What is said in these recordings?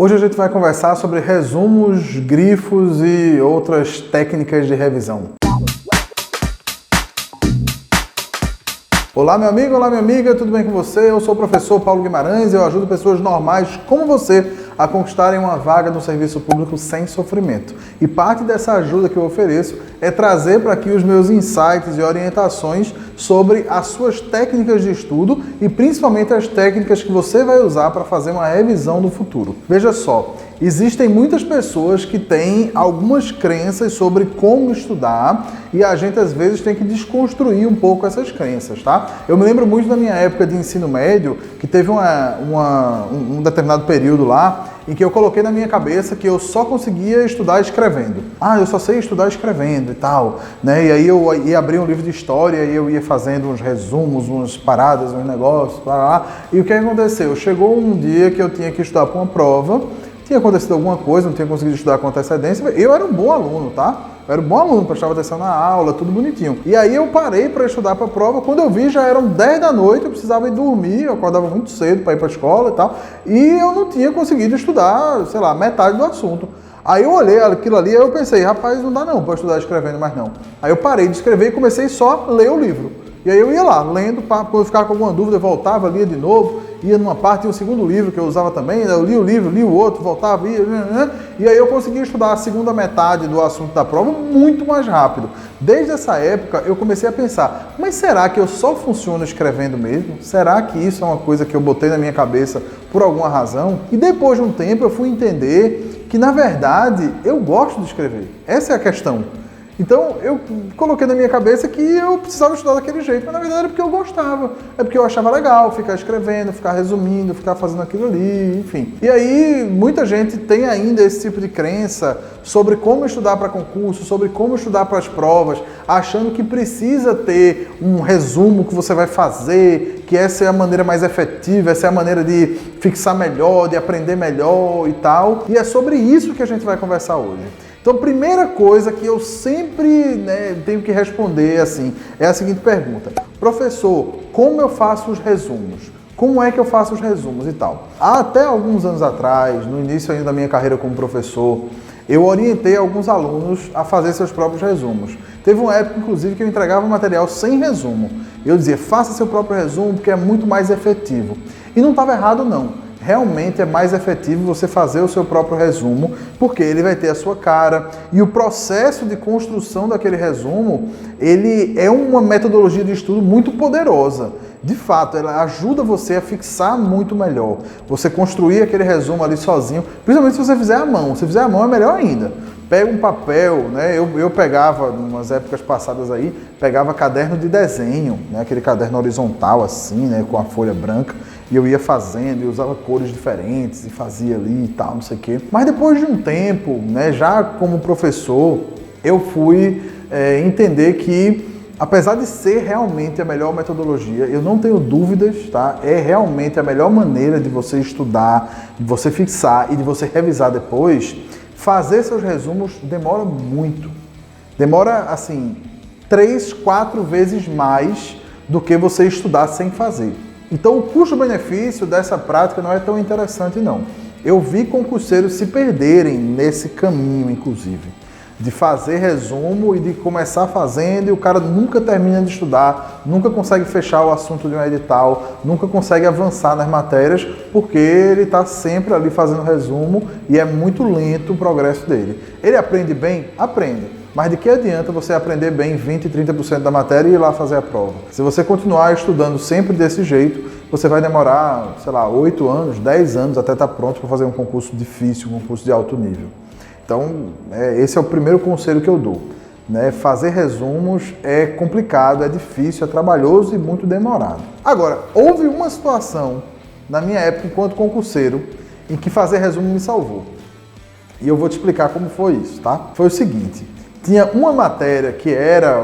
Hoje a gente vai conversar sobre resumos, grifos e outras técnicas de revisão. Olá meu amigo, olá minha amiga, tudo bem com você? Eu sou o professor Paulo Guimarães e eu ajudo pessoas normais como você a conquistarem uma vaga no serviço público sem sofrimento. E parte dessa ajuda que eu ofereço é trazer para aqui os meus insights e orientações sobre as suas técnicas de estudo e principalmente as técnicas que você vai usar para fazer uma revisão do futuro. Veja só, existem muitas pessoas que têm algumas crenças sobre como estudar e a gente às vezes tem que desconstruir um pouco essas crenças, tá? Eu me lembro muito da minha época de ensino médio que teve um determinado período lá em que eu coloquei na minha cabeça que eu só conseguia estudar escrevendo. Eu só sei estudar escrevendo e tal, né? E aí eu ia abrir um livro de história e eu ia fazendo uns resumos, umas paradas, uns negócios, lá. E o que aconteceu? Chegou um dia que eu tinha que estudar para uma prova, tinha acontecido alguma coisa, não tinha conseguido estudar com antecedência. Eu era um bom aluno, tá? Eu era um bom aluno, prestava atenção na aula, tudo bonitinho. E aí eu parei para estudar para a prova, quando eu vi já eram 10 da noite, eu precisava ir dormir, eu acordava muito cedo para ir para a escola e tal, e eu não tinha conseguido estudar, sei lá, metade do assunto. Aí eu olhei aquilo ali e eu pensei, rapaz, não dá não para estudar escrevendo mais não. Aí eu parei de escrever e comecei só a ler o livro. E aí eu ia lá, lendo, quando eu ficava com alguma dúvida, eu voltava, lia de novo, ia numa parte, tinha um segundo livro que eu usava também, eu lia o livro, lia o outro, voltava, ia, e aí eu conseguia estudar a segunda metade do assunto da prova muito mais rápido. Desde essa época eu comecei a pensar, mas será que eu só funciono escrevendo mesmo? Será que isso é uma coisa que eu botei na minha cabeça por alguma razão? E depois de um tempo eu fui entender que na verdade eu gosto de escrever. Essa é a questão. Então eu coloquei na minha cabeça que eu precisava estudar daquele jeito, mas na verdade é porque eu gostava, é porque eu achava legal ficar escrevendo, ficar resumindo, ficar fazendo aquilo ali, enfim. E aí muita gente tem ainda esse tipo de crença sobre como estudar para concurso, sobre como estudar para as provas, achando que precisa ter um resumo que você vai fazer, que essa é a maneira mais efetiva, essa é a maneira de fixar melhor, de aprender melhor e tal. E é sobre isso que a gente vai conversar hoje. Então, a primeira coisa que eu sempre tenho que responder assim, é a seguinte pergunta. Professor, como eu faço os resumos? Como é que eu faço os resumos e tal? Até alguns anos atrás, no início ainda da minha carreira como professor, eu orientei alguns alunos a fazer seus próprios resumos. Teve uma época, inclusive, que eu entregava material sem resumo. Eu dizia, faça seu próprio resumo porque é muito mais efetivo. E não estava errado, não. Realmente é mais efetivo você fazer o seu próprio resumo, porque ele vai ter a sua cara e o processo de construção daquele resumo, ele é uma metodologia de estudo muito poderosa. De fato, ela ajuda você a fixar muito melhor. Você construir aquele resumo ali sozinho, principalmente se você fizer à mão. Se fizer à mão é melhor ainda. Pega um papel, né? Eu pegava, em umas épocas passadas aí, pegava caderno de desenho, né? Aquele caderno horizontal assim, né? Com a folha branca. E eu ia fazendo, e usava cores diferentes, e fazia ali e tal, não sei o quê. Mas depois de um tempo, né, já como professor, eu fui entender que, apesar de ser realmente a melhor metodologia, eu não tenho dúvidas, tá? É realmente a melhor maneira de você estudar, de você fixar e de você revisar depois. Fazer seus resumos demora muito. Demora, assim, 3, 4 vezes mais do que você estudar sem fazer. Então o custo-benefício dessa prática não é tão interessante não. Eu vi concurseiros se perderem nesse caminho, inclusive, de fazer resumo e de começar fazendo e o cara nunca termina de estudar, nunca consegue fechar o assunto de um edital, nunca consegue avançar nas matérias, porque ele está sempre ali fazendo resumo e é muito lento o progresso dele. Ele aprende bem? Aprende. Mas de que adianta você aprender bem 20%, 30% da matéria e ir lá fazer a prova? Se você continuar estudando sempre desse jeito, você vai demorar, sei lá, 8 anos, 10 anos até estar pronto para fazer um concurso difícil, um concurso de alto nível. Então, esse é o primeiro conselho que eu dou. Né? Fazer resumos é complicado, é difícil, é trabalhoso e muito demorado. Agora, houve uma situação na minha época enquanto concurseiro em que fazer resumo me salvou. E eu vou te explicar como foi isso, tá? Foi o seguinte. Tinha uma matéria que era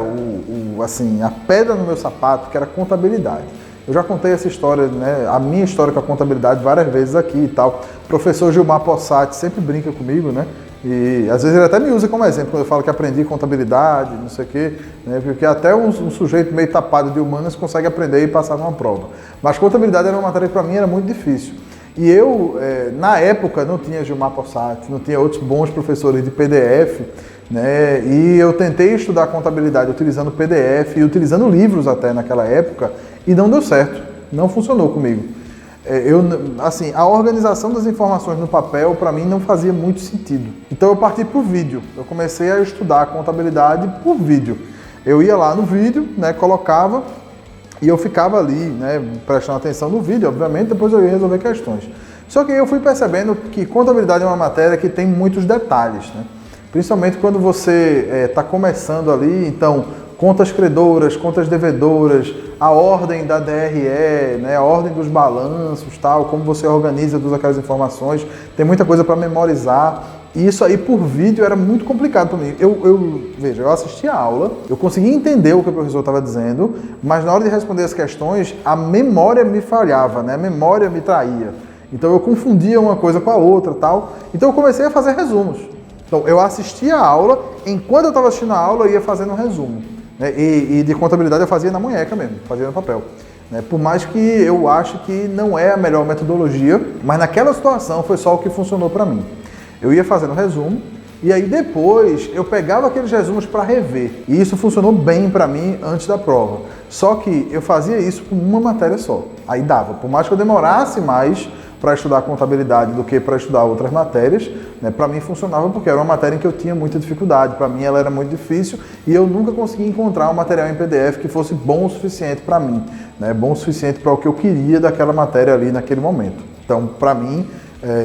assim, a pedra no meu sapato, que era contabilidade. Eu já contei essa história, né, a minha história com a contabilidade várias vezes aqui e tal. O professor Gilmar Possati sempre brinca comigo, né? E às vezes ele até me usa como exemplo, quando eu falo que aprendi contabilidade, não sei o quê, né? Porque até um sujeito meio tapado de humanas consegue aprender e passar numa prova. Mas contabilidade era uma matéria que para mim era muito difícil. E eu, na época, não tinha Gilmar Possati, não tinha outros bons professores de PDF, né? E eu tentei estudar contabilidade utilizando PDF e utilizando livros até naquela época e não deu certo, não funcionou comigo. Assim, a organização das informações no papel para mim não fazia muito sentido. Então eu parti para o vídeo, eu comecei a estudar contabilidade por vídeo. Eu ia lá no vídeo, né, colocava e eu ficava ali, né, prestando atenção no vídeo, obviamente, depois eu ia resolver questões. Só que eu fui percebendo que contabilidade é uma matéria que tem muitos detalhes, né? Principalmente quando você está começando ali, então, contas credoras, contas devedoras, a ordem da DRE, né, a ordem dos balanços, tal, como você organiza todas aquelas informações, tem muita coisa para memorizar. E isso aí por vídeo era muito complicado para mim. Veja, eu assisti a aula, eu conseguia entender o que o professor estava dizendo, mas na hora de responder as questões, a memória me falhava, né? A memória me traía. Então eu confundia uma coisa com a outra, tal. Então eu comecei a fazer resumos. Então eu assistia a aula, enquanto eu estava assistindo a aula, eu ia fazendo um resumo. Né? E de contabilidade eu fazia na munheca mesmo, fazia no papel. Né? Por mais que eu ache que não é a melhor metodologia, mas naquela situação foi só o que funcionou para mim. Eu ia fazendo resumo e aí depois eu pegava aqueles resumos para rever. E isso funcionou bem para mim antes da prova. Só que eu fazia isso com uma matéria só. Aí dava. Por mais que eu demorasse mais para estudar contabilidade do que para estudar outras matérias, né, para mim funcionava porque era uma matéria em que eu tinha muita dificuldade. Para mim ela era muito difícil e eu nunca conseguia encontrar um material em PDF que fosse bom o suficiente para mim, né, bom o suficiente para o que eu queria daquela matéria ali naquele momento. Então, para mim,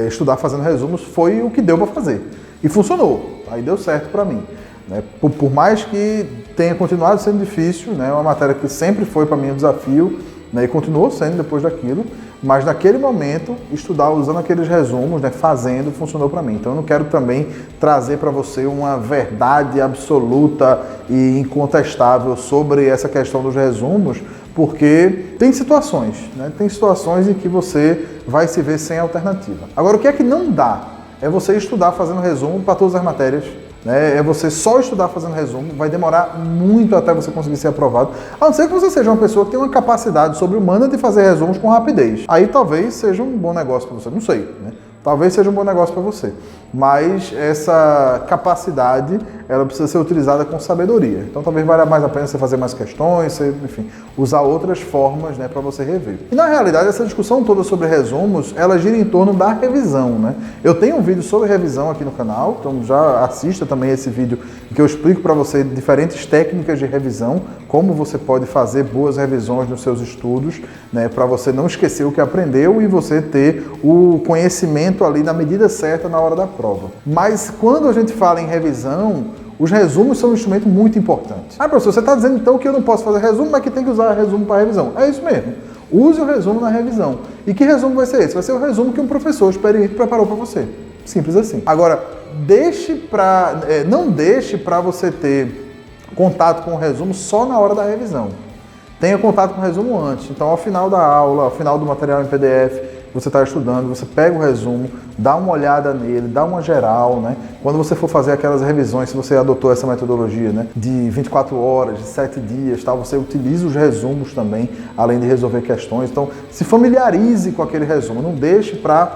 estudar fazendo resumos foi o que deu para fazer. E funcionou, aí deu certo para mim. Né? Por mais que tenha continuado sendo difícil, né? Uma matéria que sempre foi para mim um desafio, né? E continuou sendo depois daquilo, mas naquele momento, estudar usando aqueles resumos, né? Fazendo, funcionou para mim. Então eu não quero também trazer para você uma verdade absoluta e incontestável sobre essa questão dos resumos, porque tem situações, né? Tem situações em que você vai se ver sem alternativa. Agora, o que é que não dá? É você estudar fazendo resumo para todas as matérias, né? É você só estudar fazendo resumo, vai demorar muito até você conseguir ser aprovado, a não ser que você seja uma pessoa que tem uma capacidade sobre-humana de fazer resumos com rapidez. Aí talvez seja um bom negócio para você, não sei, né? Talvez seja um bom negócio para você, mas essa capacidade, ela precisa ser utilizada com sabedoria. Então talvez valha mais a pena você fazer mais questões, você, enfim, usar outras formas, né, para você rever. E na realidade essa discussão toda sobre resumos, ela gira em torno da revisão, né? Eu tenho um vídeo sobre revisão aqui no canal, então já assista também esse vídeo em que eu explico para você diferentes técnicas de revisão, como você pode fazer boas revisões nos seus estudos, né, para você não esquecer o que aprendeu e você ter o conhecimento ali na medida certa na hora da prova. Mas quando a gente fala em revisão, os resumos são um instrumento muito importante. Ah, professor, você está dizendo então que eu não posso fazer resumo, mas que tem que usar resumo para revisão. É isso mesmo. Use o resumo na revisão. E que resumo vai ser esse? Vai ser o resumo que um professor experiente preparou para você. Simples assim. Agora, não deixe para você ter contato com o resumo só na hora da revisão. Tenha contato com o resumo antes. Então, ao final da aula, ao final do material em PDF, você está estudando, você pega o resumo, dá uma olhada nele, dá uma geral, né? Quando você for fazer aquelas revisões, se você adotou essa metodologia, né, de 24 horas, de 7 dias, tal, você utiliza os resumos também, além de resolver questões. Então, se familiarize com aquele resumo, não deixe para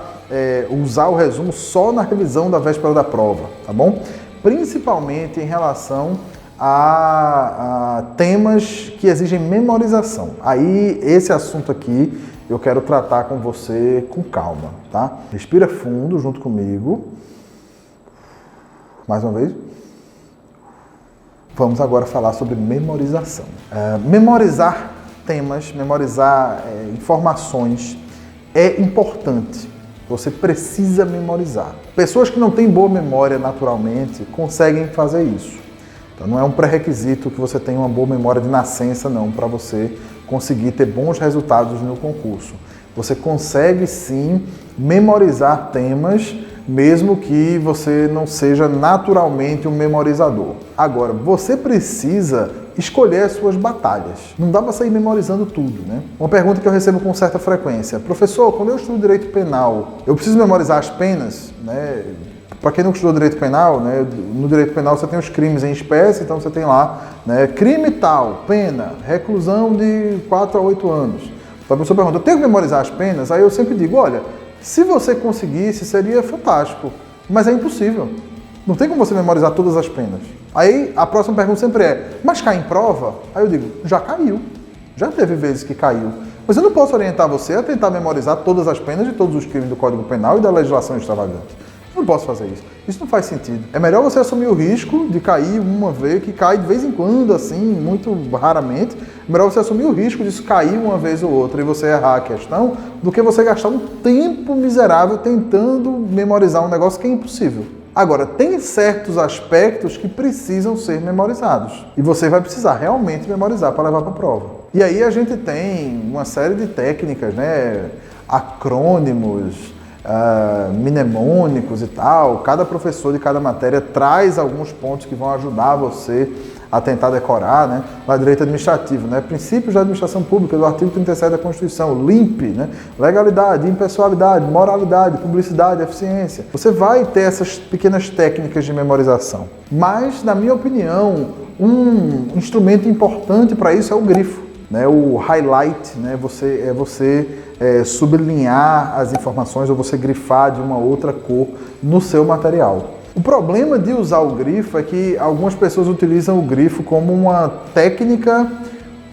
usar o resumo só na revisão da véspera da prova, tá bom? Principalmente em relação a temas que exigem memorização. Aí, esse assunto aqui, eu quero tratar com você com calma, tá? Respira fundo junto comigo. Mais uma vez. Vamos agora falar sobre memorização. Memorizar temas, memorizar informações é importante. Você precisa memorizar. Pessoas que não têm boa memória naturalmente conseguem fazer isso. Então não é um pré-requisito que você tenha uma boa memória de nascença, não, para você conseguir ter bons resultados no concurso. Você consegue sim memorizar temas, mesmo que você não seja naturalmente um memorizador. Agora, você precisa escolher as suas batalhas. Não dá para sair memorizando tudo, né? Uma pergunta que eu recebo com certa frequência: professor, quando eu estudo direito penal, eu preciso memorizar as penas, né? Para quem não estudou direito penal, né, no direito penal você tem os crimes em espécie, então você tem lá, né, crime tal, pena, reclusão de 4 a 8 anos. Então a pessoa pergunta, eu tenho que memorizar as penas? Aí eu sempre digo, olha, Se você conseguisse, seria fantástico, mas é impossível. Não tem como você memorizar todas as penas. Aí a próxima pergunta sempre é, mas cai em prova? Aí eu digo, já caiu. Já teve vezes que caiu. Mas eu não posso orientar você a tentar memorizar todas as penas de todos os crimes do Código Penal e da legislação extravagante. Eu não posso fazer isso. Isso não faz sentido. É melhor você assumir o risco de cair uma vez, que cai de vez em quando, assim, muito raramente. É melhor você assumir o risco disso cair uma vez ou outra e você errar a questão, do que você gastar um tempo miserável tentando memorizar um negócio que é impossível. Agora, tem certos aspectos que precisam ser memorizados. E você vai precisar realmente memorizar para levar para a prova. E aí a gente tem uma série de técnicas, né? Acrônimos, mnemônicos e tal. Cada professor de cada matéria traz alguns pontos que vão ajudar você a tentar decorar, né? Lá direito administrativo, né? Princípios da administração pública, do artigo 37 da Constituição, LIMP, né? Legalidade, impessoalidade, moralidade, publicidade, eficiência. Você vai ter essas pequenas técnicas de memorização. Mas, na minha opinião, um instrumento importante para isso é o grifo, né? O highlight, né? Você sublinhar as informações ou você grifar de uma outra cor no seu material. O problema de usar o grifo é que algumas pessoas utilizam o grifo como uma técnica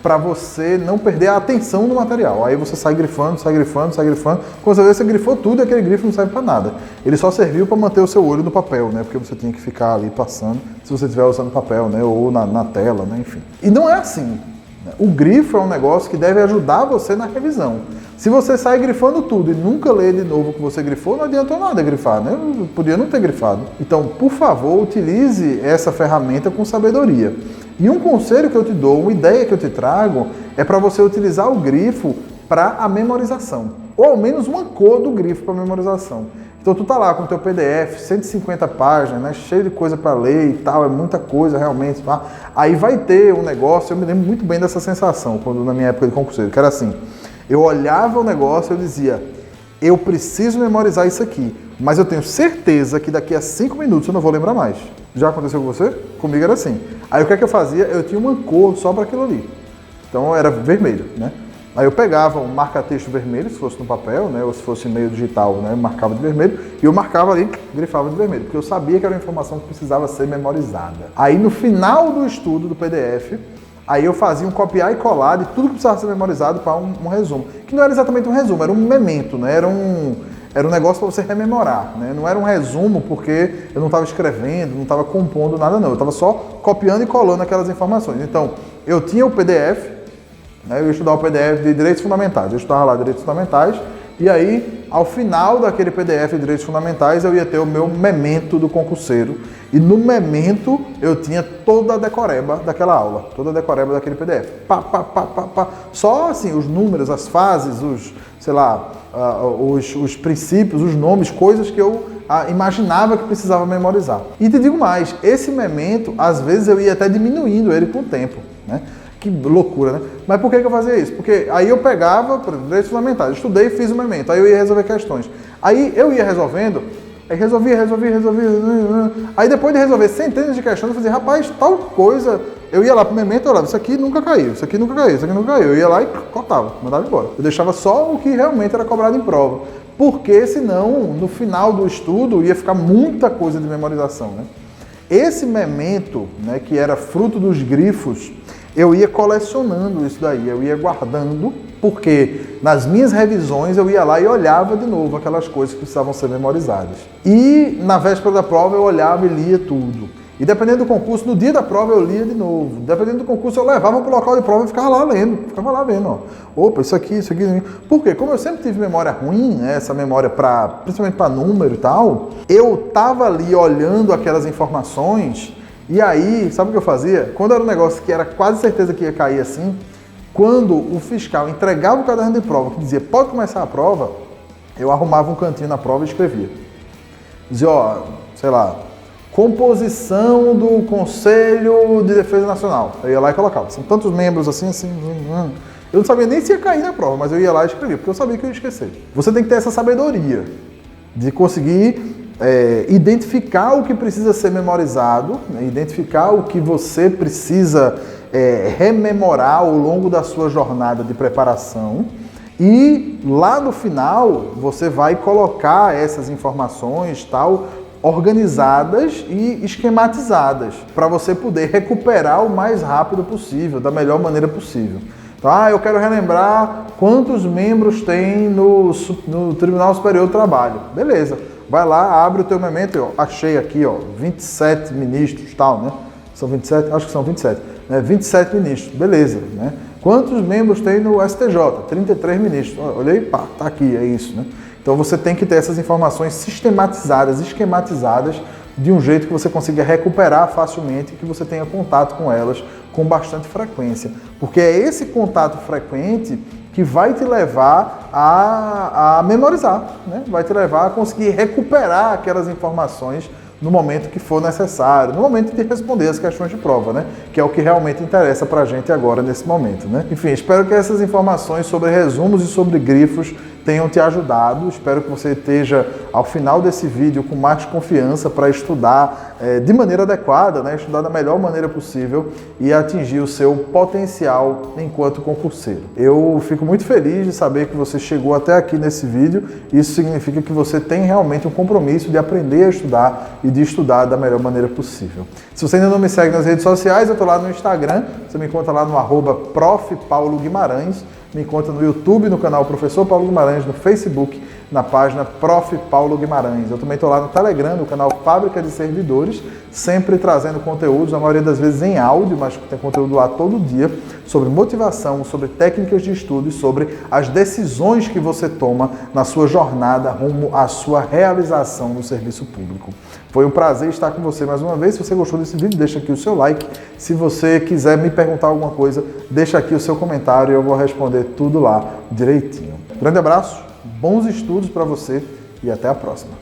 para você não perder a atenção no material. Aí você sai grifando, sai grifando, sai grifando. Quando você vê, você grifou tudo e aquele grifo não serve para nada. Ele só serviu para manter o seu olho no papel, né? Porque você tinha que ficar ali passando, se você estiver usando papel, né? Ou na tela, né? Enfim. E não é assim. O grifo é um negócio que deve ajudar você na revisão. Se você sai grifando tudo e nunca lê de novo o que você grifou, não adiantou nada grifar, né? Eu podia não ter grifado. Então, por favor, utilize essa ferramenta com sabedoria. E um conselho que eu te dou, uma ideia que eu te trago, é para você utilizar o grifo para a memorização. Ou ao menos uma cor do grifo para memorização. Então tu tá lá com o teu PDF, 150 páginas, né, cheio de coisa para ler e tal, é muita coisa realmente. Tá? Aí vai ter um negócio, eu me lembro muito bem dessa sensação, quando na minha época de concurseiro, que era assim, eu olhava o negócio e eu dizia, eu preciso memorizar isso aqui, mas eu tenho certeza que daqui a 5 minutos eu não vou lembrar mais. Já aconteceu com você? Comigo era assim. Aí o que é que eu fazia? Eu tinha uma cor só para aquilo ali. Então era vermelho, né? Aí eu pegava um marca-texto vermelho, se fosse no papel, né, ou se fosse meio digital, né, eu marcava de vermelho, e eu marcava ali, grifava de vermelho, porque eu sabia que era uma informação que precisava ser memorizada. Aí no final do estudo do PDF, aí eu fazia um copiar e colar de tudo que precisava ser memorizado para um resumo. Que não era exatamente um resumo, era um memento, né, era um negócio para você rememorar, né? Não era um resumo porque eu não estava escrevendo, não estava compondo nada não, eu estava só copiando e colando aquelas informações. Então, eu tinha o PDF, eu ia estudar o PDF de Direitos Fundamentais, eu estudava lá Direitos Fundamentais, e aí, ao final daquele PDF de Direitos Fundamentais, eu ia ter o meu memento do concurseiro, e no memento eu tinha toda a decoreba daquela aula, toda a decoreba daquele PDF. Só assim, os números, as fases, os princípios, os nomes, coisas que eu imaginava que precisava memorizar. E te digo mais, esse memento, às vezes eu ia até diminuindo ele com o tempo, né? Que loucura, né? Mas por que eu fazia isso? Porque aí eu pegava, por exemplo, Direitos Fundamentais, estudei e fiz o memento, aí eu ia resolver questões. Aí eu ia resolvendo, aí resolvia. Aí depois de resolver centenas de questões, eu fazia, rapaz, tal coisa, eu ia lá pro memento, eu olhava, isso aqui nunca caiu, isso aqui nunca caiu, isso aqui nunca caiu. Eu ia lá e cortava, mandava embora. Eu deixava só o que realmente era cobrado em prova. Porque senão, no final do estudo, ia ficar muita coisa de memorização, né? Esse memento, né, que era fruto dos grifos, eu ia colecionando isso daí, eu ia guardando, porque nas minhas revisões eu ia lá e olhava de novo aquelas coisas que precisavam ser memorizadas. E na véspera da prova eu olhava e lia tudo. E dependendo do concurso, no dia da prova eu lia de novo. Dependendo do concurso eu levava para o local de prova e ficava lá lendo, ficava lá vendo. Ó. Opa, isso aqui. Por quê? Como eu sempre tive memória ruim, né, essa memória principalmente para número e tal, eu tava ali olhando aquelas informações. E aí, sabe o que eu fazia? Quando era um negócio que era quase certeza que ia cair assim, quando o fiscal entregava o caderno de prova, que dizia, pode começar a prova, eu arrumava um cantinho na prova e escrevia. Dizia, ó, sei lá, composição do Conselho de Defesa Nacional. Eu ia lá e colocava. São tantos membros assim. Eu não sabia nem se ia cair na prova, mas eu ia lá e escrevia, porque eu sabia que eu ia esquecer. Você tem que ter essa sabedoria de conseguir identificar o que precisa ser memorizado, né? Identificar o que você precisa rememorar ao longo da sua jornada de preparação E lá no final você vai colocar essas informações tal organizadas e esquematizadas para você poder recuperar o mais rápido possível, da melhor maneira possível. Então, eu quero relembrar quantos membros tem no Tribunal Superior do Trabalho. Beleza, vai lá, abre o teu memento, achei aqui, 27 ministros, tal, né? São 27? Acho que são 27. Né? 27 ministros, beleza, né? Quantos membros tem no STJ? 33 ministros. Olha aí, pá, tá aqui, é isso, né? Então você tem que ter essas informações sistematizadas, esquematizadas, de um jeito que você consiga recuperar facilmente e que você tenha contato com elas com bastante frequência. Porque é esse contato frequente que vai te levar a memorizar, né? Vai te levar a conseguir recuperar aquelas informações no momento que for necessário, no momento de responder as questões de prova, né? Que é o que realmente interessa pra gente agora nesse momento, né? Enfim, espero que essas informações sobre resumos e sobre grifos tenham te ajudado. Espero que você esteja, ao final desse vídeo, com mais confiança para estudar de maneira adequada, né? Estudar da melhor maneira possível e atingir o seu potencial enquanto concurseiro. Eu fico muito feliz de saber que você chegou até aqui nesse vídeo. Isso significa que você tem realmente um compromisso de aprender a estudar e de estudar da melhor maneira possível. Se você ainda não me segue nas redes sociais, eu estou lá no Instagram, você me encontra lá no @profpauloguimarães. Me encontra no YouTube, no canal Professor Paulo Guimarães, no Facebook, na página Prof. Paulo Guimarães. Eu também estou lá no Telegram, no canal Fábrica de Servidores, sempre trazendo conteúdos, a maioria das vezes em áudio, mas tem conteúdo lá todo dia, sobre motivação, sobre técnicas de estudo e sobre as decisões que você toma na sua jornada rumo à sua realização no serviço público. Foi um prazer estar com você mais uma vez. Se você gostou desse vídeo, deixa aqui o seu like. Se você quiser me perguntar alguma coisa, deixa aqui o seu comentário e eu vou responder tudo lá direitinho. Grande abraço, bons estudos para você e até a próxima.